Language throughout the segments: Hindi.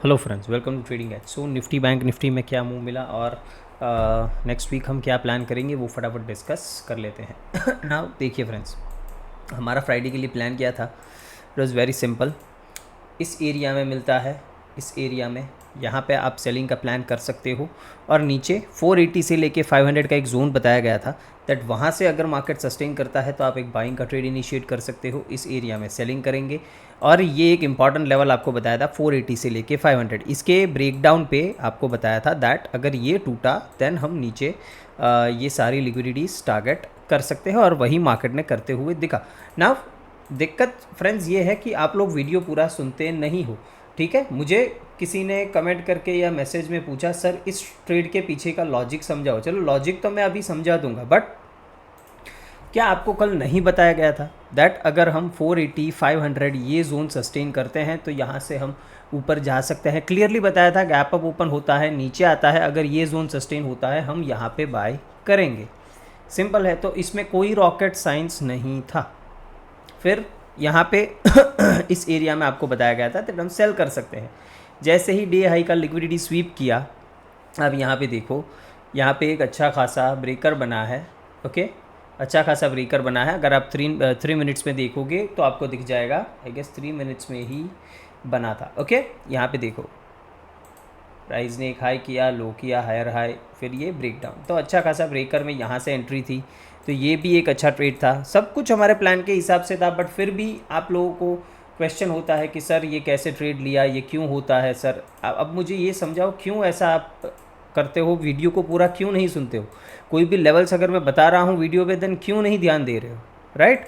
Hello friends, welcome to trading edge. So Nifty bank Nifty में क्या मुंह मिला और नेक्स्ट वीक हम क्या प्लान करेंगे वो फटाफट डिस्कस कर लेते हैं। नाउ देखिए फ्रेंड्स, हमारा फ्राइडे के लिए प्लान किया था। It was very simple. इस एरिया में मिलता है, इस एरिया में यहाँ पे आप सेलिंग का प्लान कर सकते हो। और नीचे 480 से लेके 500 का एक जोन बताया गया था, दैट वहाँ से अगर मार्केट सस्टेन करता है तो आप एक बाइंग का ट्रेड इनिशिएट कर सकते हो। इस एरिया में सेलिंग करेंगे। और ये एक इंपॉर्टेंट लेवल आपको बताया था 480 से लेके 500। इसके ब्रेकडाउन पे आपको बताया था दैट अगर ये टूटा देन हम नीचे ये सारी लिक्विडिटीज टारगेट कर सकते हैं, और वही मार्केट ने करते हुए दिखा। नाउ दिक्कत फ्रेंड्स ये है कि आप लोग वीडियो पूरा सुनते नहीं हो। ठीक है, मुझे किसी ने कमेंट करके या मैसेज में पूछा, सर इस ट्रेड के पीछे का लॉजिक समझाओ। चलो लॉजिक तो मैं अभी समझा दूंगा, बट क्या आपको कल नहीं बताया गया था दैट अगर हम 480 500 ये जोन सस्टेन करते हैं तो यहाँ से हम ऊपर जा सकते हैं। क्लियरली बताया था, गैप अप ओपन होता है, नीचे आता है, अगर ये जोन सस्टेन होता है हम यहाँ पे बाय करेंगे। सिंपल है, तो इसमें कोई रॉकेट साइंस नहीं था। फिर यहाँ पे इस एरिया में आपको बताया गया था तो हम सेल कर सकते हैं। जैसे ही डे हाई का लिक्विडिटी स्वीप किया, अब यहाँ पे देखो, यहाँ पे एक अच्छा खासा ब्रेकर बना है। ओके, अच्छा खासा ब्रेकर बना है। अगर आप 3 मिनट्स में देखोगे तो आपको दिख जाएगा, आई गेस 3 मिनट्स में ही बना था। ओके, यहाँ पे देखो, प्राइस ने एक हाई किया, लो किया, हायर हाई, फिर ये ब्रेक डाउन। तो अच्छा खासा ब्रेकर में यहाँ से एंट्री थी, तो ये भी एक अच्छा ट्रेड था। सब कुछ हमारे प्लान के हिसाब से था, बट फिर भी आप लोगों को क्वेश्चन होता है कि सर ये कैसे ट्रेड लिया, ये क्यों होता है सर। अब मुझे ये समझाओ क्यों ऐसा आप करते हो, वीडियो को पूरा क्यों नहीं सुनते हो। कोई भी लेवल्स अगर मैं बता रहा हूँ वीडियो पे, देन क्यों नहीं ध्यान दे रहे हो, राइट।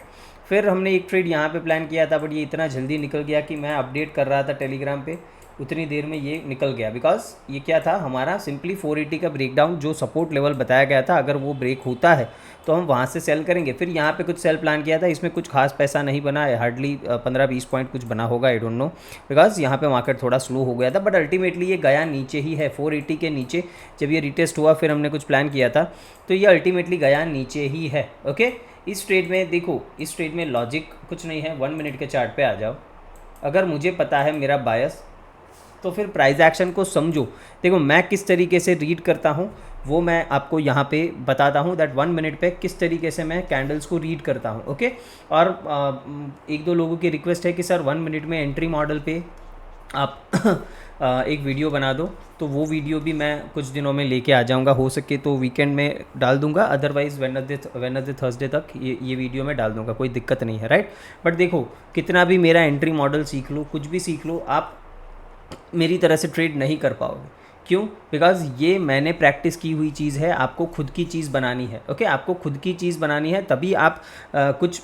फिर हमने एक ट्रेड यहाँ पे प्लान किया था, बट ये इतना जल्दी निकल गया कि मैं अपडेट कर रहा था टेलीग्राम पे, उतनी देर में ये निकल गया। बिकॉज ये क्या था, हमारा सिंपली 480 का ब्रेकडाउन जो सपोर्ट लेवल बताया गया था, अगर वो ब्रेक होता है तो हम वहाँ से सेल करेंगे। फिर यहाँ पे कुछ सेल प्लान किया था, इसमें कुछ खास पैसा नहीं बना है, हार्डली 15-20 पॉइंट कुछ बना होगा, आई डोंट नो, बिकॉज यहाँ पे मार्केट थोड़ा स्लो हो गया था। बट अल्टीमेटली ये गया नीचे ही है, 480 के नीचे। जब ये रिटेस्ट हुआ फिर हमने कुछ प्लान किया था, तो ये अल्टीमेटली गया नीचे ही है। ओके, इस ट्रेड में देखो, इस ट्रेड में लॉजिक कुछ नहीं है। 1 मिनट के चार्ट पे आ जाओ। अगर मुझे पता है मेरा बायस, तो फिर प्राइस एक्शन को समझो। देखो मैं किस तरीके से रीड करता हूँ वो मैं आपको यहाँ पे बताता हूँ, दैट 1 मिनट पे किस तरीके से मैं कैंडल्स को रीड करता हूँ। ओके, और एक दो लोगों की रिक्वेस्ट है कि सर 1 मिनट में एंट्री मॉडल पे आप एक वीडियो बना दो, तो वो वीडियो भी मैं कुछ दिनों में लेके आ जाऊंगा। हो सके तो वीकेंड में डाल दूंगा, अदरवाइज़ वेडनेसडे थर्सडे तक ये वीडियो मैं डाल दूंगा, कोई दिक्कत नहीं है, राइट। बट देखो, कितना भी मेरा एंट्री मॉडल सीख लो, कुछ भी सीख लो, आप मेरी तरह से ट्रेड नहीं कर पाओगे। क्यों? बिकॉज ये मैंने प्रैक्टिस की हुई चीज़ है, आपको खुद की चीज़ बनानी है। ओके, आपको खुद की चीज़ बनानी है, तभी आप कुछ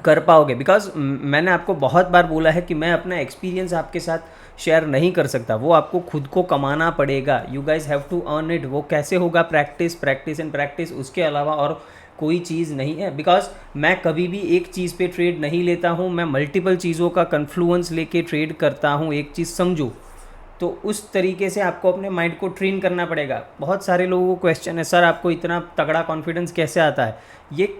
कर पाओगे। बिकॉज मैंने आपको बहुत बार बोला है कि मैं अपना एक्सपीरियंस आपके साथ शेयर नहीं कर सकता, वो आपको खुद को कमाना पड़ेगा। You guys have to earn it. वो कैसे होगा? प्रैक्टिस, प्रैक्टिस एंड प्रैक्टिस, उसके अलावा और कोई चीज़ नहीं है। बिकॉज मैं कभी भी एक चीज़ पे ट्रेड नहीं लेता हूँ, मैं मल्टीपल चीज़ों का कन्फ्लुएंस लेके ट्रेड करता हूँ। एक चीज़ समझो, तो उस तरीके से आपको अपने माइंड को ट्रेन करना पड़ेगा। बहुत सारे लोगों को क्वेश्चन है, सर आपको इतना तगड़ा कॉन्फिडेंस कैसे आता है? ये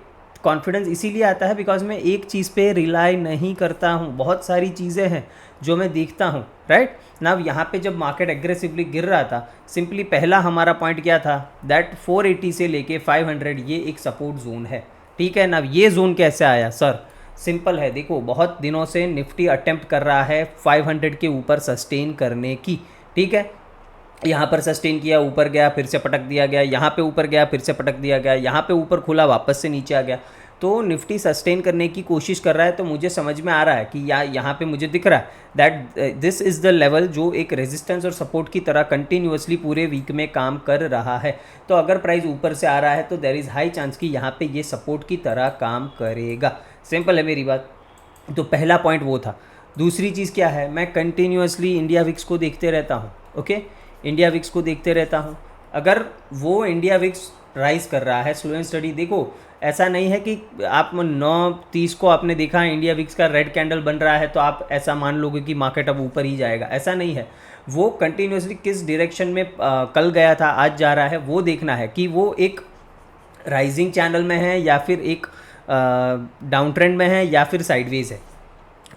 कॉन्फिडेंस इसीलिए आता है बिकॉज मैं एक चीज़ पे रिलाई नहीं करता हूँ, बहुत सारी चीज़ें हैं जो मैं देखता हूँ, राइट ना। यहाँ पे जब मार्केट एग्रेसिवली गिर रहा था, सिंपली पहला हमारा पॉइंट क्या था, दैट 480 से लेके 500 ये एक सपोर्ट जोन है। ठीक है ना। ये जोन कैसे आया सर? सिंपल है, देखो बहुत दिनों से निफ्टी अटेम्प्ट कर रहा है 500 के ऊपर सस्टेन करने की। ठीक है, यहाँ पर सस्टेन किया, ऊपर गया, फिर से पटक दिया गया, यहाँ पे ऊपर गया, फिर से पटक दिया गया, यहाँ पे ऊपर खुला, वापस से नीचे आ गया। तो निफ्टी सस्टेन करने की कोशिश कर रहा है। तो मुझे समझ में आ रहा है कि यहाँ पे मुझे दिख रहा है that this is the level जो एक रेजिस्टेंस और सपोर्ट की तरह कंटिन्यूअसली पूरे वीक में काम कर रहा है। तो अगर प्राइस ऊपर से आ रहा है तो देयर इज़ हाई चांस कि यहाँ पे ये सपोर्ट की तरह काम करेगा। सिंपल है मेरी बात। तो पहला पॉइंट वो था। दूसरी चीज़ क्या है, मैं कंटिन्यूअसली इंडिया विक्स को देखते रहता हूँ। ओके, इंडिया विक्स को देखते रहता हूँ। अगर वो इंडिया विक्स राइज कर रहा है, स्लो एंड स्टडी, देखो ऐसा नहीं है कि आप 9:30 को आपने देखा इंडिया विक्स का रेड कैंडल बन रहा है तो आप ऐसा मान लोगे कि मार्केट अब ऊपर ही जाएगा, ऐसा नहीं है। वो कंटिन्यूअसली किस डायरेक्शन में कल गया था, आज जा रहा है, वो देखना है कि वो एक राइजिंग चैनल में है या फिर एक डाउन ट्रेंड में है या फिर साइडवेज है।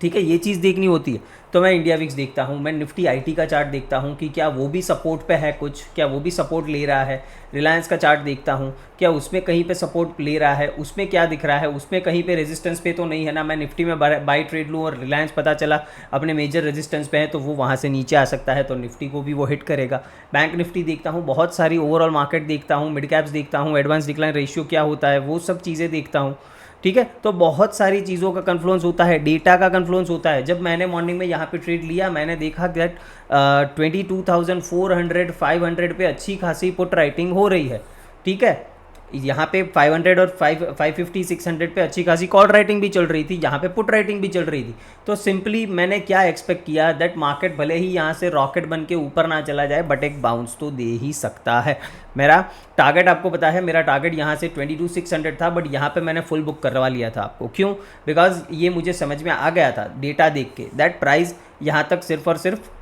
ठीक है, ये चीज़ देखनी होती है। तो मैं इंडिया विक्स देखता हूँ, मैं निफ्टी आईटी का चार्ट देखता हूँ कि क्या वो भी सपोर्ट पे है कुछ, क्या वो भी सपोर्ट ले रहा है। रिलायंस का चार्ट देखता हूँ, क्या उसमें कहीं पे सपोर्ट ले रहा है, उसमें क्या दिख रहा है, उसमें कहीं पे रेजिस्टेंस पे तो नहीं है ना। मैं निफ्टी में बाई ट्रेड लूँ और रिलायंस पता चला अपने मेजर रेजिस्टेंस पे है तो वो वहाँ से नीचे आ सकता है, तो निफ्टी को भी वो हिट करेगा। बैंक निफ्टी देखता हूँ, बहुत सारी ओवरऑल मार्केट देखता हूँ, मिड कैप्स देखता हूँ, एडवांस डिक्लाइन रेशियो क्या होता है, वो सब चीज़ें देखता हूँ। ठीक है, तो बहुत सारी चीज़ों का कन्फ्लुएंस होता है, डेटा का कन्फ्लुएंस होता है। जब मैंने मॉर्निंग में यहाँ पे ट्रेड लिया, मैंने देखा दैट 22,400 500 पे अच्छी खासी पुट राइटिंग हो रही है। ठीक है, यहाँ पे 500 और 550 600 पे अच्छी खासी कॉल राइटिंग भी चल रही थी, यहाँ पे पुट राइटिंग भी चल रही थी। तो सिंपली मैंने क्या एक्सपेक्ट किया दैट मार्केट भले ही यहाँ से रॉकेट बन के ऊपर ना चला जाए बट एक बाउंस तो दे ही सकता है। मेरा टारगेट आपको पता है, मेरा टारगेट यहाँ से 22,600 था, बट यहाँ पे मैंने फुल बुक करवा लिया था आपको। क्यों? बिकॉज ये मुझे समझ में आ गया था डेटा देख के दैट प्राइस यहाँ तक सिर्फ और सिर्फ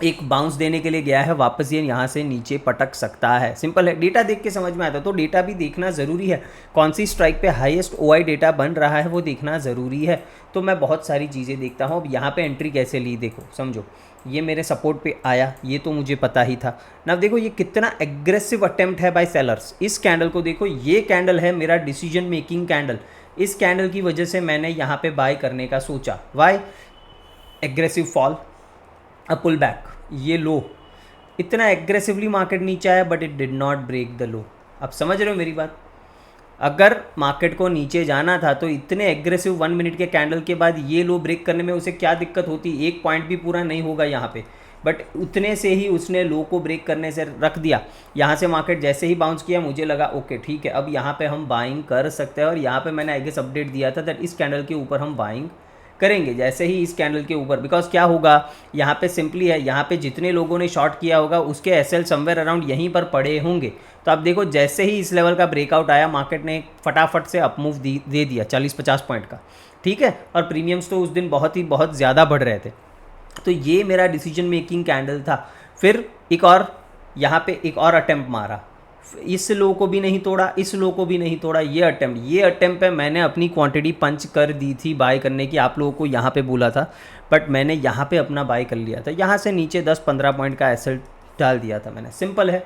एक बाउंस देने के लिए गया है, वापस ये यहाँ से नीचे पटक सकता है। सिंपल है, डेटा देख के समझ में आता है। तो डेटा भी देखना ज़रूरी है, कौन सी स्ट्राइक पे हाईएस्ट ओआई डेटा बन रहा है वो देखना ज़रूरी है। तो मैं बहुत सारी चीज़ें देखता हूँ। अब यहाँ पे एंट्री कैसे ली, देखो समझो, ये मेरे सपोर्ट पे आया, ये तो मुझे पता ही था ना। देखो ये कितना एग्रेसिव अटेम्प्ट है बाय सेलर्स। इस कैंडल को देखो, ये कैंडल है मेरा डिसीजन मेकिंग कैंडल। इस कैंडल की वजह से मैंने यहाँ पे बाय करने का सोचा। Why? Aggressive fall, a pull back, ये लो, इतना एग्रेसिवली मार्केट नीचे आया but it did not break the low. आप समझ रहे हो मेरी बात? अगर मार्केट को नीचे जाना था तो इतने एग्रेसिव 1 मिनट के कैंडल के बाद ये लो ब्रेक करने में उसे क्या दिक्कत होती? एक पॉइंट भी पूरा नहीं होगा यहाँ पे, बट उतने से ही उसने लो को ब्रेक करने से रख दिया। यहाँ से मार्केट जैसे ही बाउंस किया, मुझे लगा ओके ठीक है, अब यहाँ पे हम बाइंग कर सकते हैं। और यहाँ पे मैंने आई गेस अपडेट दिया था दैट इस कैंडल के ऊपर हम बाइंग करेंगे, जैसे ही इस कैंडल के ऊपर। बिकॉज क्या होगा यहाँ पे, सिंपली है, यहाँ पे जितने लोगों ने शॉर्ट किया होगा उसके एसएल समवेयर अराउंड यहीं पर पड़े होंगे। तो आप देखो, जैसे ही इस लेवल का ब्रेकआउट आया, मार्केट ने फटाफट से अपमूव दे दिया 40-50 पॉइंट का। ठीक है, और प्रीमियम्स तो उस दिन बहुत ज़्यादा बढ़ रहे थे। तो ये मेरा डिसीजन मेकिंग कैंडल था। फिर एक और यहाँ पे एक और अटेम्प्ट मारा, इस लो को भी नहीं तोड़ा, इस लो को भी नहीं तोड़ा। ये अटेम्प्ट पे मैंने अपनी क्वांटिटी पंच कर दी थी बाय करने की। आप लोगों को यहाँ पे बोला था, बट मैंने यहाँ पे अपना बाय कर लिया था। यहाँ से नीचे 10-15 पॉइंट का एसएल डाल दिया था मैंने। सिंपल है।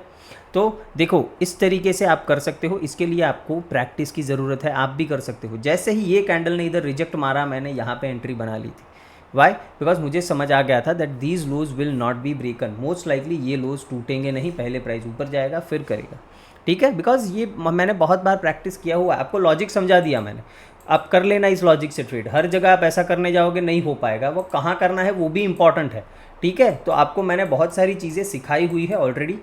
तो देखो, इस तरीके से आप कर सकते हो। इसके लिए आपको प्रैक्टिस की ज़रूरत है, आप भी कर सकते हो। जैसे ही ये कैंडल ने इधर रिजेक्ट मारा, मैंने यहाँ पे एंट्री बना ली थी। वाई? बिकॉज मुझे समझ आ गया था that these lows will not be broken. Most likely ये लोज टूटेंगे नहीं, पहले प्राइस ऊपर जाएगा फिर करेगा। ठीक है, बिकॉज ये मैंने बहुत बार प्रैक्टिस किया हुआ, आपको लॉजिक समझा दिया मैंने। आप कर लेना इस लॉजिक से ट्रेड। हर जगह आप ऐसा करने जाओगे नहीं हो पाएगा, वो कहाँ करना है वो भी इंपॉर्टेंट है। ठीक है, तो आपको मैंने बहुत सारी चीज़ें सिखाई हुई है ऑलरेडी,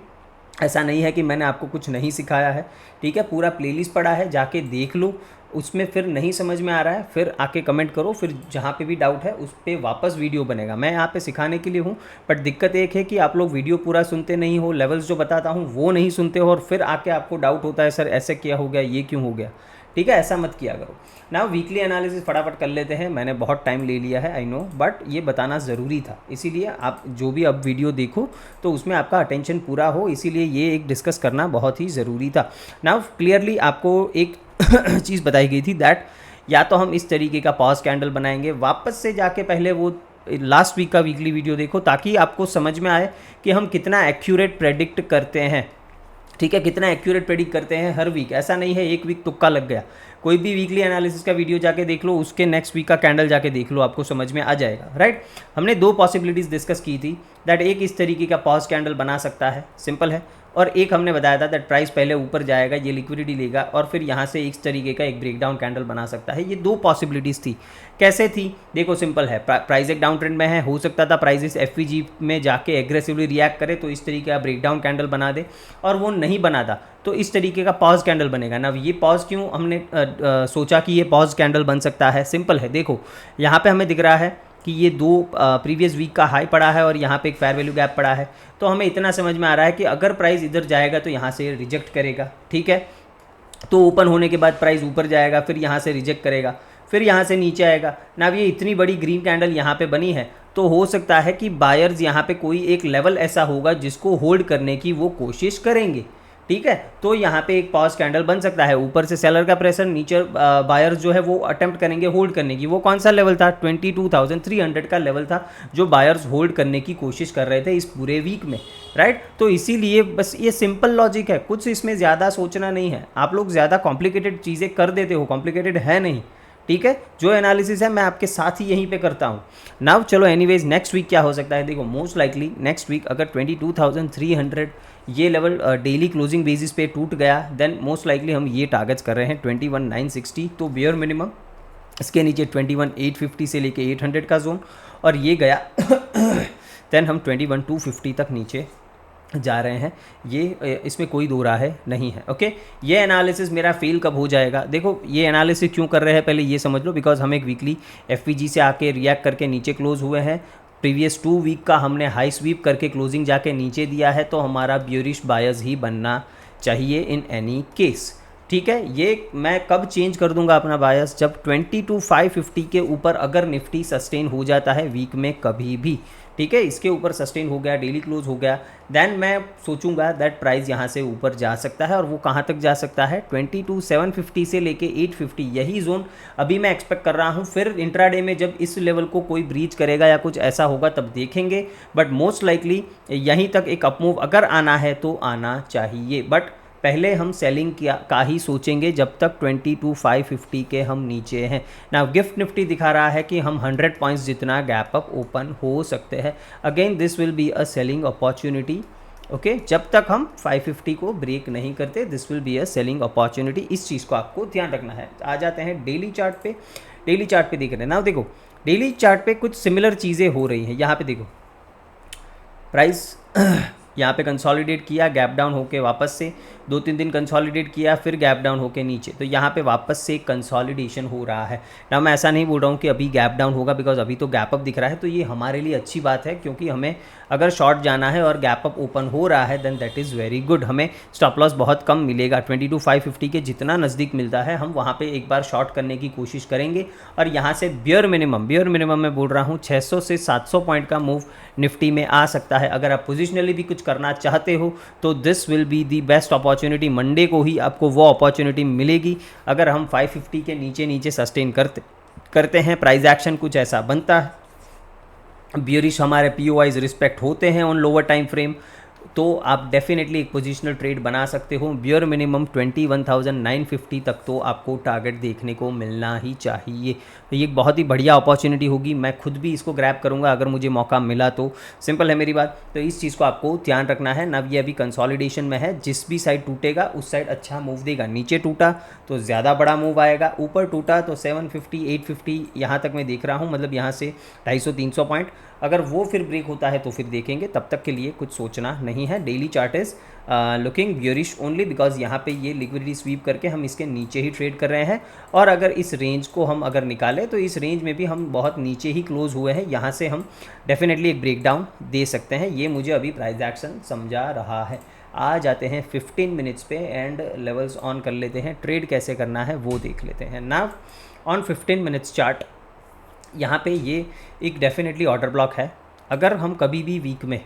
ऐसा नहीं है कि मैंने आपको कुछ नहीं सिखाया है। ठीक है, पूरा प्लेलिस्ट पड़ा है, जाके देख लो। उसमें फिर नहीं समझ में आ रहा है फिर आके कमेंट करो, फिर जहाँ पे भी डाउट है उस पर वापस वीडियो बनेगा। मैं यहाँ पे सिखाने के लिए हूँ, बट दिक्कत एक है कि आप लोग वीडियो पूरा सुनते नहीं हो, लेवल्स जो बताता हूँ वो नहीं सुनते हो, और फिर आके आपको डाउट होता है सर ऐसे क्या हो गया, ये क्यों हो गया। ठीक है, ऐसा मत किया करो ना। वीकली एनालिसिस फटाफट कर लेते हैं। मैंने बहुत टाइम ले लिया है, आई नो, बट ये बताना ज़रूरी था। इसीलिए आप जो भी अब वीडियो देखो तो उसमें आपका अटेंशन पूरा हो, इसीलिए ये एक डिस्कस करना बहुत ही ज़रूरी था। ना क्लियरली आपको एक चीज़ बताई गई थी दैट या तो हम इस तरीके का पॉज कैंडल बनाएंगे, वापस से जाके पहले वो लास्ट वीक का वीकली वीडियो देखो ताकि आपको समझ में आए कि हम कितना एक्यूरेट प्रेडिक्ट करते हैं। ठीक है, कितना एक्यूरेट प्रेडिक्ट करते हैं हर वीक। ऐसा नहीं है एक वीक तुक्का लग गया। कोई भी वीकली एनालिसिस का वीडियो जाके देख लो, उसके नेक्स्ट वीक का कैंडल जाके देख लो, आपको समझ में आ जाएगा। राइट, हमने 2 पॉसिबिलिटीज़ डिस्कस की थी दैट एक इस तरीके का पॉज कैंडल बना सकता है, सिंपल है, और एक हमने बताया था दैट प्राइस पहले ऊपर जाएगा, ये लिक्विडिटी लेगा और फिर यहाँ से इस तरीके का एक ब्रेकडाउन कैंडल बना सकता है। ये 2 पॉसिबिलिटीज़ थी। कैसे थी? देखो सिंपल है, प्राइस एक डाउन ट्रेंड में है, हो सकता था प्राइस इस एफवीजी में जाके एग्रेसिवली रिएक्ट करे तो इस तरीके का ब्रेकडाउन कैंडल बना दे, और वो नहीं बना था तो इस तरीके का पॉज कैंडल बनेगा ना। ये पॉज क्यों हमने सोचा कि ये पॉज कैंडल बन सकता है? सिंपल है, देखो यहाँ पे हमें दिख रहा है कि ये 2 प्रीवियस वीक का हाई पड़ा है और यहाँ पे एक फेयर वैल्यू गैप पड़ा है। तो हमें इतना समझ में आ रहा है कि अगर प्राइस इधर जाएगा तो यहाँ से रिजेक्ट करेगा। ठीक है, तो ओपन होने के बाद प्राइस ऊपर जाएगा, फिर यहाँ से रिजेक्ट करेगा, फिर यहाँ से नीचे आएगा ना। ये इतनी बड़ी ग्रीन कैंडल यहाँ पे बनी है, तो हो सकता है कि बायर्स यहाँ पे कोई एक लेवल ऐसा होगा जिसको होल्ड करने की वो कोशिश करेंगे। ठीक है। तो यहाँ पे एक पॉज कैंडल बन सकता है, ऊपर से सेलर का प्रेशर, नीचे बायर्स जो है वो अटेम्प्ट करेंगे होल्ड करने की। वो कौन सा लेवल था, 22,300 का लेवल था जो बायर्स होल्ड करने की कोशिश कर रहे थे इस पूरे वीक में, राइट। तो इसीलिए बस ये सिंपल लॉजिक है, कुछ इसमें ज़्यादा सोचना नहीं है। आप लोग ज़्यादा कॉम्प्लिकेटेड चीज़ें कर देते हो, कॉम्प्लिकेटेड है नहीं, ठीक है। जो एनालिसिस है मैं आपके साथ ही यहीं पे करता हूँ। नाउ चलो एनीवेज नेक्स्ट वीक क्या हो सकता है, देखो मोस्ट लाइकली नेक्स्ट वीक अगर 22,300 ये लेवल डेली क्लोजिंग बेसिस पे टूट गया, देन मोस्ट लाइकली हम ये टारगेट्स कर रहे हैं 21,960, तो बियर मिनिमम इसके नीचे 21,850 से लेके 800 का जोन, और ये गया देन हम 21,250 तक नीचे जा रहे हैं। ये इसमें कोई दो राह है नहीं है, ओके। ये एनालिसिस मेरा फेल कब हो जाएगा, देखो ये एनालिसिस क्यों कर रहे हैं पहले ये समझ लो, बिकॉज हम एक वीकली एफपीजी से आके रिएक्ट करके नीचे क्लोज हुए हैं। प्रीवियस 2 वीक का हमने हाई स्वीप करके क्लोजिंग जाके नीचे दिया है, तो हमारा ब्यूरिश बायर्स ही बनना चाहिए इन एनी केस, ठीक है। ये मैं कब चेंज कर दूंगा अपना बायस, जब 22,550 के ऊपर अगर निफ्टी सस्टेन हो जाता है वीक में कभी भी, ठीक है, इसके ऊपर सस्टेन हो गया, डेली क्लोज हो गया, देन मैं सोचूंगा दैट प्राइस यहाँ से ऊपर जा सकता है। और वो कहाँ तक जा सकता है, 22,750 से लेके 850, यही जोन अभी मैं एक्सपेक्ट कर रहा हूँ। फिर इंट्राडे में जब इस लेवल को कोई ब्रीच करेगा या कुछ ऐसा होगा तब देखेंगे, बट मोस्ट लाइकली यहीं तक एक अपमूव अगर आना है तो आना चाहिए, बट पहले हम सेलिंग का ही सोचेंगे जब तक 22,550 के हम नीचे हैं। ना गिफ्ट निफ्टी दिखा रहा है कि हम 100 पॉइंट्स जितना गैप अप ओपन हो सकते हैं। Again this will be a selling opportunity, okay. जब तक हम 550 को ब्रेक नहीं करते this will be a selling opportunity, इस चीज़ को आपको ध्यान रखना है। आ जाते हैं डेली चार्ट पे। डेली चार्ट पे देख रहे हैं ना, देखो डेली चार्ट पे कुछ सिमिलर चीज़ें हो रही हैं। यहाँ पे देखो प्राइस यहाँ पे कंसोलिडेट किया, गैप डाउन होके वापस से 2-3 दिन कंसोलिडेट किया, फिर गैप डाउन होके नीचे, तो यहाँ पे वापस से कंसोलिडेशन हो रहा है ना। मैं ऐसा नहीं बोल रहा हूँ कि अभी गैप डाउन होगा, बिकॉज अभी तो गैप अप दिख रहा है, तो ये हमारे लिए अच्छी बात है, क्योंकि हमें अगर शॉर्ट जाना है और गैप अप ओपन हो रहा है then that is very good. हमें स्टॉप लॉस बहुत कम मिलेगा, 22,550 के जितना नज़दीक मिलता है हम वहाँ पे एक बार शॉर्ट करने की कोशिश करेंगे। और यहाँ से बियर मिनिमम मैं बोल रहा हूँ 600 से 700 पॉइंट का मूव निफ्टी में आ सकता है। अगर आप पोजिशनली भी कुछ करना चाहते हो तो this will be the best opportunity. Monday को ही आपको वो अपॉर्चुनिटी मिलेगी। अगर हम 550 के नीचे सस्टेन करते हैं, प्राइस एक्शन कुछ ऐसा बनता है, बियरिश हमारे पीओआईज रिस्पेक्ट होते हैं ऑन लोअर टाइम फ्रेम, तो आप डेफिनेटली एक पोजिशनल ट्रेड बना सकते हो। बियर मिनिमम 21,950 तक तो आपको टारगेट देखने को मिलना ही चाहिए। तो ये एक बहुत ही बढ़िया अपॉर्चुनिटी होगी, मैं खुद भी इसको ग्रैब करूंगा अगर मुझे मौका मिला तो। सिंपल है मेरी बात, तो इस चीज़ को आपको ध्यान रखना है ना। ये अभी कंसोलिडेशन में है, जिस भी साइड टूटेगा उस साइड अच्छा मूव देगा। नीचे टूटा तो ज़्यादा बड़ा मूव आएगा, ऊपर टूटा तो 750 850 यहाँ तक मैं देख रहा हूँ, मतलब यहाँ से 250-300 पॉइंट अगर वो फिर ब्रेक होता है तो फिर देखेंगे, तब तक के लिए कुछ सोचना नहीं है। Daily chart is looking bearish only because यहाँ पे ये लिक्विडिटी स्वीप करके हम इसके नीचे ही ट्रेड कर रहे हैं। और अगर इस रेंज को हम अगर निकालें तो इस रेंज में भी हम बहुत नीचे ही क्लोज हुए हैं, यहाँ से हम डेफिनेटली एक ब्रेकडाउन दे सकते हैं। ये मुझे अभी प्राइस एक्शन समझा रहा है। आ जाते हैं 15 मिनट्स पे एंड लेवल्स ऑन कर लेते हैं। ट्रेड कैसे करना है वो देख लेते हैं। नाउ ऑन 15 मिनट्स चार्ट यहाँ पे ये एक डेफिनेटली ऑर्डर ब्लॉक है। अगर हम कभी भी वीक में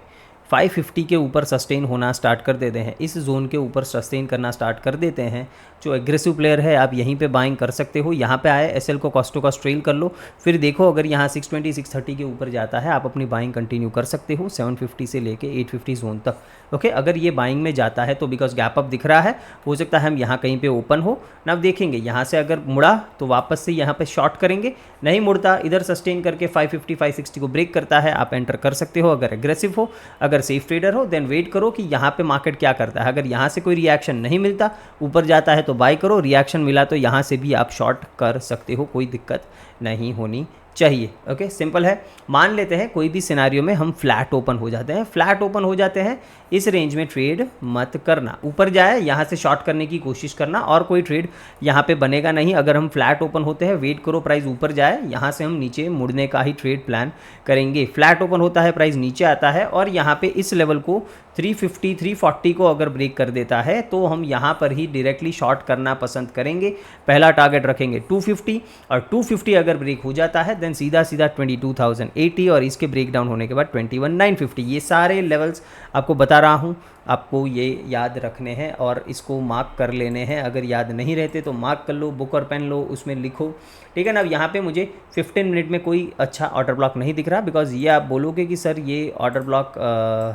550 के ऊपर सस्टेन होना स्टार्ट कर देते हैं, इस जोन के ऊपर सस्टेन करना स्टार्ट कर देते हैं, जो एग्रेसिव प्लेयर है आप यहीं पे बाइंग कर सकते हो। यहाँ पे आए एसएल को कॉस्ट टू कॉस्ट ट्रेल कर लो, फिर देखो अगर यहाँ 620 630 के ऊपर जाता है आप अपनी बाइंग कंटिन्यू कर सकते हो 750 से लेके 850 जोन तक। ओके, अगर ये बाइंग में जाता है तो बिकॉज गैप अप दिख रहा है, हो सकता है हम यहाँ कहीं पे ओपन हो ना। अब देखेंगे यहाँ से अगर मुड़ा तो वापस से यहाँ पे शॉर्ट करेंगे, नहीं मुड़ता इधर सस्टेन करके 550 560 को ब्रेक करता है, आप एंटर कर सकते हो अगर एग्रेसिव हो। अगर सेफ ट्रेडर हो देन वेट करो कि यहाँ पे मार्केट क्या करता है। अगर यहाँ से कोई रिएक्शन नहीं मिलता, ऊपर जाता है तो बाय करो, रिएक्शन मिला तो यहाँ से भी आप शॉर्ट कर सकते हो, कोई दिक्कत नहीं होनी चाहिए। ओके, सिंपल है। मान लेते हैं कोई भी सिनारियो में हम फ्लैट ओपन हो जाते हैं, फ्लैट ओपन हो जाते हैं, इस रेंज में ट्रेड मत करना। ऊपर जाए यहाँ से शॉर्ट करने की कोशिश करना और कोई ट्रेड यहाँ पे बनेगा नहीं। अगर हम फ्लैट ओपन होते हैं वेट करो प्राइस ऊपर जाए, यहाँ से हम नीचे मुड़ने का ही ट्रेड प्लान करेंगे। फ्लैट ओपन होता है प्राइस नीचे आता है और यहाँ पे इस लेवल को 350 340 को अगर ब्रेक कर देता है तो हम यहाँ पर ही डायरेक्टली शॉर्ट करना पसंद करेंगे। पहला टारगेट रखेंगे 250, और 250 अगर ब्रेक हो जाता है देन सीधा सीधा 22,080, और इसके ब्रेक डाउन होने के बाद 21,950। ये सारे लेवल्स आपको बता रहा हूँ, आपको ये याद रखने हैं और इसको मार्क कर लेने हैं। अगर याद नहीं रहते तो मार्क कर लो, बुक और पेन लो, उसमें लिखो, ठीक है ना। अब यहाँ पे मुझे 15 मिनट में कोई अच्छा ऑर्डर ब्लॉक नहीं दिख रहा, बिकॉज ये आप बोलोगे कि सर ये ऑर्डर ब्लॉक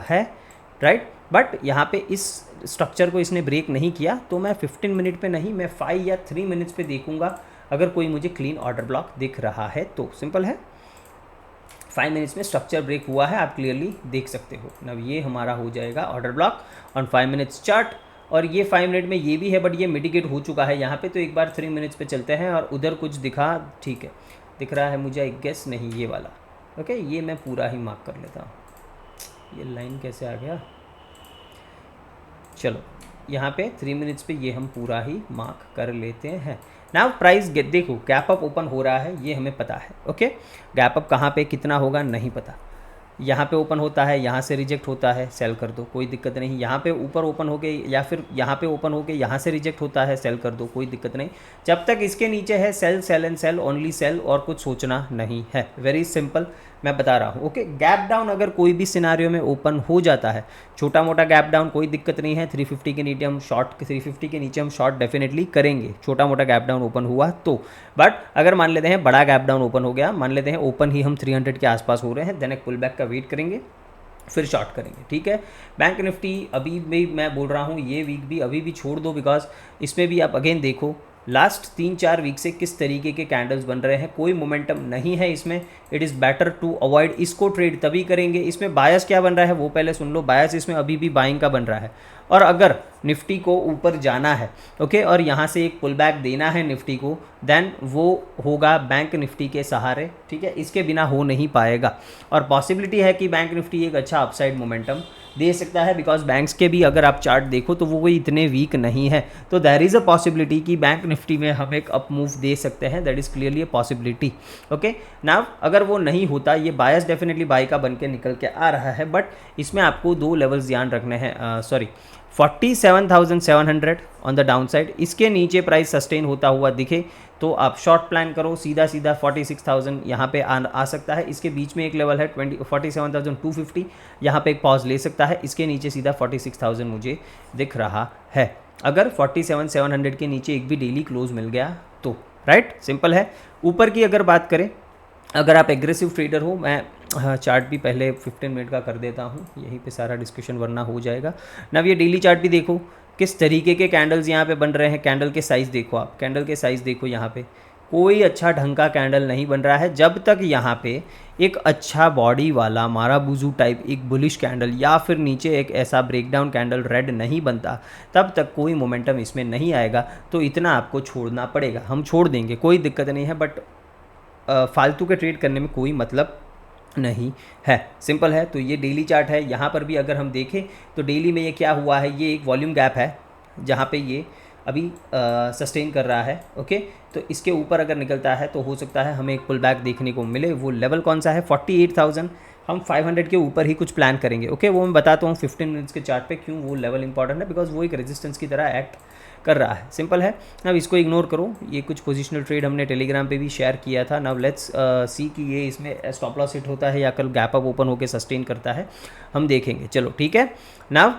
है, राइट, बट यहाँ पे इस स्ट्रक्चर को इसने ब्रेक नहीं किया, तो मैं 15 मिनट पे नहीं, मैं 5 या 3 मिनट्स पे देखूंगा अगर कोई मुझे क्लीन ऑर्डर ब्लॉक दिख रहा है तो। सिंपल है, 5 मिनट्स में स्ट्रक्चर ब्रेक हुआ है, आप क्लियरली देख सकते हो। अब ये हमारा हो जाएगा order block on 5 minutes chart, और ये 5 मिनट में ये भी है, बट ये मिटिगेट हो चुका है यहाँ पे। तो एक बार 3 मिनट्स पे चलते हैं, और उधर कुछ दिखा, ठीक है, दिख रहा है मुझे, आई गेस नहीं ये वाला, ओके, ये मैं पूरा ही मार्क कर लेता हूँ। ये लाइन कैसे आ गया, चलो यहाँ पे 3 मिनट्स पे ये हम पूरा ही मार्क कर लेते हैं। नाउ प्राइस देखो, गैप अप ओपन हो रहा है, ये हमें पता है, ओके। गैप अप कहाँ पे कितना होगा नहीं पता, यहाँ पे ओपन होता है, यहाँ से रिजेक्ट होता है, सेल कर दो, कोई दिक्कत नहीं। यहाँ पे ऊपर ओपन हो गए, या फिर यहाँ पे ओपन हो गए, यहाँ से रिजेक्ट होता है, सेल कर दो, कोई दिक्कत नहीं। जब तक इसके नीचे है sell, sell and sell, only sell, और कुछ सोचना नहीं है। वेरी सिंपल मैं बता रहा हूँ, ओके। गैप डाउन अगर कोई भी सिनारियो में ओपन हो जाता है, छोटा मोटा गैप डाउन, कोई दिक्कत नहीं है। 350 के नीचे हम शॉर्ट, 350 के नीचे हम शॉर्ट डेफिनेटली करेंगे, छोटा मोटा गैप डाउन ओपन हुआ तो। बट अगर मान लेते हैं बड़ा गैप डाउन ओपन हो गया, मान लेते हैं ओपन ही हम 300 के आसपास हो रहे हैं, देन एक पुल बैक का वेट करेंगे, फिर शॉर्ट करेंगे, ठीक है। बैंक निफ्टी अभी भी मैं बोल रहा हूँ, ये वीक भी अभी भी छोड़ दो, बिकॉज इसमें भी आप अगेन देखो लास्ट 3-4 वीक से किस तरीके के कैंडल्स बन रहे हैं, कोई मोमेंटम नहीं है इसमें। It is better to avoid, इसको ट्रेड तभी करेंगे। इसमें बायस क्या बन रहा है वो पहले सुन लो, बायस इसमें अभी भी बाइंग का बन रहा है, और अगर निफ्टी को ऊपर जाना है, ओके, और यहाँ से एक पुल बैक देना है निफ्टी को, देन वो होगा बैंक निफ्टी के सहारे, ठीक है, इसके बिना हो नहीं पाएगा। और पॉसिबिलिटी है कि बैंक निफ्टी एक अच्छा अपसाइड मोमेंटम दे सकता है, बिकॉज बैंक्स के भी अगर आप चार्ट देखो तो वो कोई इतने वीक नहीं है, तो देयर इज़ अ पॉसिबिलिटी कि बैंक निफ्टी में हम एक अप मूव दे सकते हैं, that is clearly a possibility, okay. Now अगर वो नहीं होता, ये बायस डेफिनेटली बाई का बन के निकल के आ रहा है, बट इसमें आपको 2 लेवल्स ध्यान रखने हैं, 47,700 ऑन द डाउन साइड, इसके नीचे प्राइस सस्टेन होता हुआ दिखे तो आप शॉर्ट प्लान करो, सीधा सीधा 46,000 यहाँ पे आ सकता है। इसके बीच में एक लेवल है 47,250, यहाँ पे एक पॉज ले सकता है, इसके नीचे सीधा 46,000 मुझे दिख रहा है। अगर 47,700 के नीचे एक भी डेली क्लोज मिल गया तो, राइट, सिंपल है। ऊपर की अगर बात करें, अगर आप एग्रेसिव ट्रेडर हो, मैं चार्ट भी पहले 15 मिनट का कर देता हूँ, यहीं पे सारा डिस्कशन वरना हो जाएगा ना। ये डेली चार्ट भी देखो किस तरीके के कैंडल्स यहाँ पे बन रहे हैं, कैंडल के साइज़ देखो, आप कैंडल के साइज़ देखो, यहाँ पे कोई अच्छा ढंग का कैंडल नहीं बन रहा है। जब तक यहाँ पे एक अच्छा बॉडी वाला माराबुजू टाइप एक बुलिश कैंडल या फिर नीचे एक ऐसा ब्रेकडाउन कैंडल रेड नहीं बनता, तब तक कोई मोमेंटम इसमें नहीं आएगा। तो इतना आपको छोड़ना पड़ेगा, हम छोड़ देंगे, कोई दिक्कत नहीं है, बट फालतू के ट्रेड करने में कोई मतलब नहीं है, सिंपल है। तो ये डेली चार्ट है, यहाँ पर भी अगर हम देखें तो डेली में ये क्या हुआ है, ये एक वॉल्यूम गैप है जहाँ पे ये अभी सस्टेन कर रहा है, ओके। तो इसके ऊपर अगर निकलता है तो हो सकता है हमें एक पुल बैक देखने को मिले। वो लेवल कौन सा है, 48,000, हम 500 के ऊपर ही कुछ प्लान करेंगे, ओके। वो मैं बताता हूँ 15 मिनट्स के चार्ट पे क्यों वो लेवल इंपॉर्टेंट है, बिकॉज वो एक रेजिस्टेंस की तरह एक्ट कर रहा है, सिंपल है। अब इसको इग्नोर करो, ये कुछ पोजिशनल ट्रेड हमने टेलीग्राम पे भी शेयर किया था। नाउ लेट्स सी कि ये इसमें स्टॉप लॉस हिट होता है या कल गैप अप ओपन होकर सस्टेन करता है, हम देखेंगे, चलो ठीक है। नाउ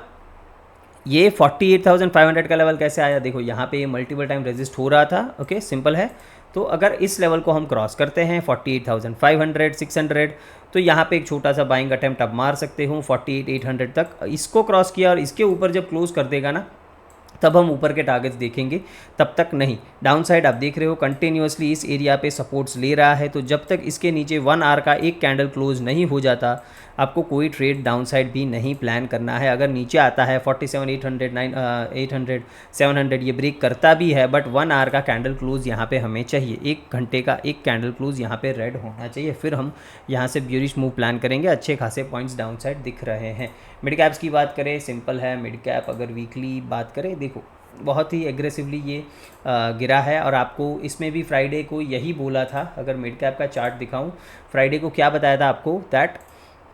ये 48,500 का लेवल कैसे आया, देखो यहाँ पे ये मल्टीपल टाइम रेजिस्ट हो रहा था, ओके, सिंपल है। तो अगर इस लेवल को हम क्रॉस करते हैं 48,500 600, तो यहाँ पे एक छोटा सा बाइंग अटेम्प्ट आप मार सकते हो 48,800 तक। इसको क्रॉस किया और इसके ऊपर जब क्लोज कर देगा ना, तब हम ऊपर के टारगेट्स देखेंगे, तब तक नहीं। डाउन साइड आप देख रहे हो कंटिन्यूसली इस एरिया पे सपोर्ट्स ले रहा है, तो जब तक इसके नीचे 1 आवर का एक कैंडल क्लोज नहीं हो जाता, आपको कोई ट्रेड डाउन साइड भी नहीं प्लान करना है। अगर नीचे आता है 47,800 800 700 ये ब्रेक करता भी है, बट 1 आवर का कैंडल क्लोज यहाँ पे हमें चाहिए, 1 घंटे का एक कैंडल क्लोज यहाँ पे रेड होना चाहिए, फिर हम यहाँ से ब्यूरिश मूव प्लान करेंगे। अच्छे खासे पॉइंट्स डाउन साइड दिख रहे हैं। मिड कैप्स की बात करें, सिंपल है, मिड कैप अगर वीकली बात करें, देखो बहुत ही एग्रेसिवली ये गिरा है, और आपको इसमें भी फ्राइडे को यही बोला था। अगर मिड कैप का चार्ट दिखाऊं, फ्राइडे को क्या बताया था आपको, दैट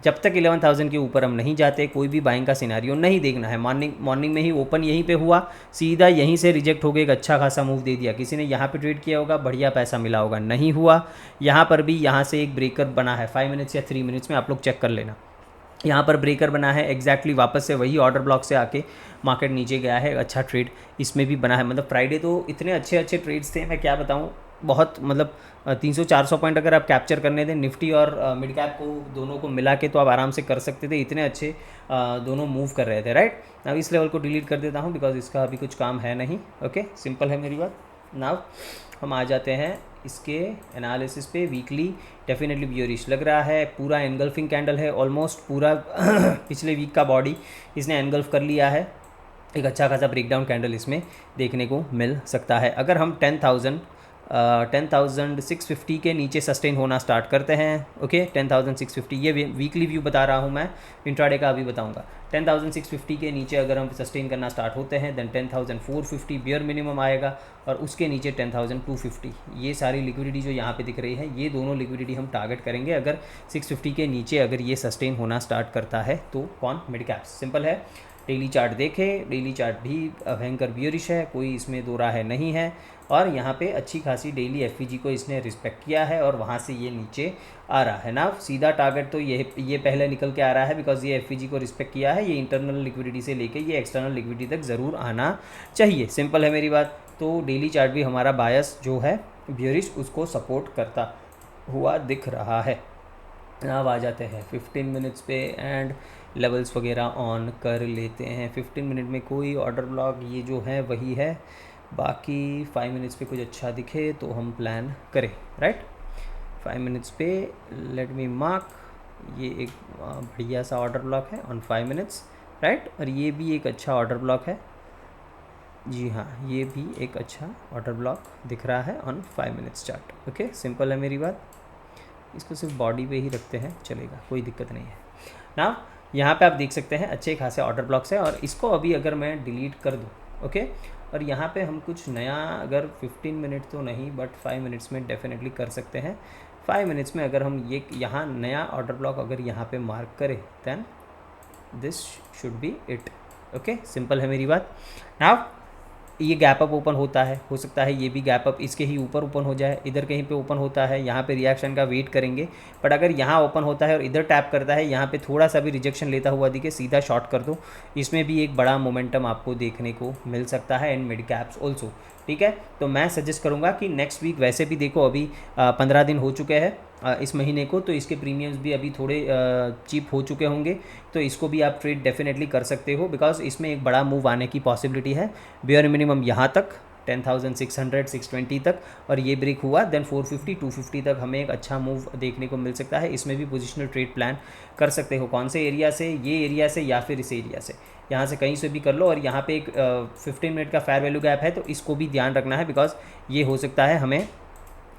जब तक 11,000 के ऊपर हम नहीं जाते कोई भी बाइंग का सिनारियो नहीं देखना है। मॉर्निंग में ही ओपन यहीं पे हुआ, सीधा यहीं से रिजेक्ट हो गया, एक अच्छा खासा मूव दे दिया, किसी ने यहाँ पे ट्रेड किया होगा, बढ़िया पैसा मिला होगा, नहीं हुआ। यहाँ पर भी यहाँ से एक ब्रेकर बना है 5 मिनट्स या 3 मिनट्स में, आप लोग चेक कर लेना। यहाँ पर ब्रेकर बना है एग्जैक्टली वापस से वही ऑर्डर ब्लॉक से आके मार्केट नीचे गया है, अच्छा ट्रेड इसमें भी बना है। मतलब फ्राइडे तो इतने अच्छे अच्छे ट्रेड्स थे, मैं क्या बताऊँ, बहुत मतलब 300-400 पॉइंट अगर आप कैप्चर करने दें निफ्टी और मिड कैप को दोनों को मिला के तो आप आराम से कर सकते थे, इतने अच्छे दोनों मूव कर रहे थे, राइट। अब इस लेवल को डिलीट कर देता हूँ बिकॉज इसका अभी कुछ काम है नहीं। ओके, सिंपल है मेरी बात। नाउ हम आ जाते हैं इसके एनालिसिस पे। वीकली डेफिनेटली बियरिश लग रहा है, पूरा एनगल्फिंग कैंडल है, ऑलमोस्ट पूरा पिछले वीक का बॉडी इसने एनगल्फ कर लिया है। एक अच्छा खासा ब्रेकडाउन कैंडल इसमें देखने को मिल सकता है। अगर हम 10,650 के नीचे सस्टेन होना स्टार्ट करते हैं, ओके 10,650, ये वीकली व्यू बता रहा हूँ मैं, इंट्राडे का अभी बताऊँगा। 10,650 के नीचे अगर हम सस्टेन करना स्टार्ट होते हैं देन 10,450 बियर मिनिमम आएगा, और उसके नीचे 10,250। ये सारी लिक्विडिटी जो यहाँ पे दिख रही है, ये दोनों लिक्विडिटी हम टारगेट करेंगे अगर 650 के नीचे अगर ये सस्टेन होना स्टार्ट करता है तो। कौन? Mid caps. सिंपल है। डेली चार्ट देखें, डेली चार्ट भी भयंकर बियरिश है, कोई इसमें दो राह नहीं है। और यहाँ पे अच्छी खासी डेली एफईजी को इसने रिस्पेक्ट किया है और वहाँ से ये नीचे आ रहा है ना। सीधा टारगेट तो ये पहले निकल के आ रहा है बिकॉज ये एफईजी को रिस्पेक्ट किया है। ये इंटरनल लिक्विडिटी से लेके ये एक्सटर्नल लिक्विडिटी तक ज़रूर आना चाहिए। सिंपल है मेरी बात। तो डेली चार्ट भी हमारा बायस जो है बियरिश उसको सपोर्ट करता हुआ दिख रहा है। अब आ जाते हैं 15 मिनट्स पे एंड लेवल्स वगैरह ऑन कर लेते हैं। 15 मिनट में कोई ऑर्डर ब्लॉक ये जो है वही है, बाकी 5 मिनट्स पे कुछ अच्छा दिखे तो हम प्लान करें, राइट। 5 मिनट्स पे लेट मी मार्क, ये एक बढ़िया सा ऑर्डर ब्लॉक है ऑन 5 मिनट्स, राइट। और ये भी एक अच्छा ऑर्डर ब्लॉक है, जी हाँ, ये भी एक अच्छा ऑर्डर ब्लॉक दिख रहा है on 5 minutes chart. Okay, simple है मेरी बात। इसको सिर्फ बॉडी पे ही रखते हैं, चलेगा, कोई दिक्कत नहीं है ना। यहाँ पे आप देख सकते हैं अच्छे खासे ऑर्डर ब्लॉक्स है, और इसको अभी अगर मैं डिलीट कर दूँ, ओके, और यहाँ पे हम कुछ नया अगर 15 मिनट तो नहीं बट 5 मिनट्स में डेफिनेटली कर सकते हैं। 5 मिनट्स में अगर हम ये यहाँ नया ऑर्डर ब्लॉक अगर यहाँ पे मार्क करें then this should be it. Okay, simple है मेरी बात। नाउ ये गैप अप ओपन होता है, हो सकता है ये भी गैप अप इसके ही ऊपर ओपन हो जाए, इधर कहीं पे ओपन होता है, यहाँ पे रिएक्शन का वेट करेंगे। बट अगर यहाँ ओपन होता है और इधर टैप करता है, यहाँ पे थोड़ा सा भी रिजेक्शन लेता हुआ दिखे, सीधा शॉर्ट कर दो, इसमें भी एक बड़ा मोमेंटम आपको देखने को मिल सकता है एंड मिड कैप्स ऑल्सो, ठीक है। तो मैं सजेस्ट करूँगा कि नेक्स्ट वीक, वैसे भी देखो अभी 15 दिन हो चुके हैं इस महीने को, तो इसके प्रीमियम्स भी अभी थोड़े चीप हो चुके होंगे, तो इसको भी आप ट्रेड डेफिनेटली कर सकते हो बिकॉज इसमें एक बड़ा मूव आने की पॉसिबिलिटी है। बियर मिनिमम यहाँ तक 10,600-620 तक, और ये ब्रेक हुआ देन 450-250 तक हमें एक अच्छा मूव देखने को मिल सकता है। इसमें भी पोजिशनल ट्रेड प्लान कर सकते हो। कौन से एरिया से? ये एरिया से या फिर इस एरिया से, यहाँ से कहीं से भी कर लो। और यहाँ पे एक 15 मिनट का फेयर वैल्यू गैप है, तो इसको भी ध्यान रखना है बिकॉज ये हो सकता है हमें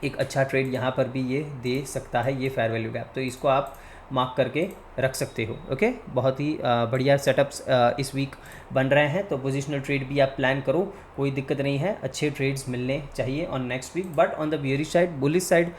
एक अच्छा ट्रेड यहाँ पर भी ये दे सकता है, ये फेयर वैल्यू गैप, तो इसको आप मार्क करके रख सकते हो। ओके, बहुत ही बढ़िया सेटअप्स इस वीक बन रहे हैं, तो पोजिशनल ट्रेड भी आप प्लान करो, कोई दिक्कत नहीं है, अच्छे ट्रेड्स मिलने चाहिए on next week. But on the bearish side, bullish side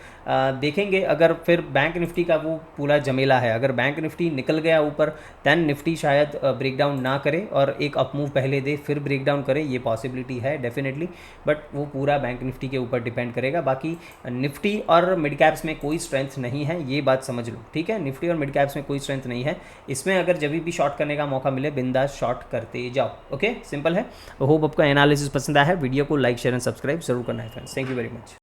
देखेंगे अगर फिर बैंक निफ्टी का वो पूरा जमेला है, अगर बैंक निफ्टी निकल गया ऊपर दैन निफ्टी शायद ब्रेकडाउन ना करे और एक अप मूव पहले दे फिर ब्रेकडाउन करे, ये पॉसिबिलिटी है डेफिनेटली, बट वो पूरा बैंक निफ्टी के ऊपर डिपेंड करेगा। बाकी निफ्टी और मिड कैप्स में कोई स्ट्रेंथ नहीं है, ये बात समझ लो, ठीक है। निफ्टी और मिड कैप्स में कोई स्ट्रेंथ नहीं है, इसमें अगर जब भी शॉर्ट करने का मौका मिले बिंदास शॉर्ट करते जाओ। ओके, सिंपल है। होप आपका एनालिसिस पसंद आया है, वीडियो को लाइक शेयर एंड सब्सक्राइब जरूर करना है friends. Thank you very much.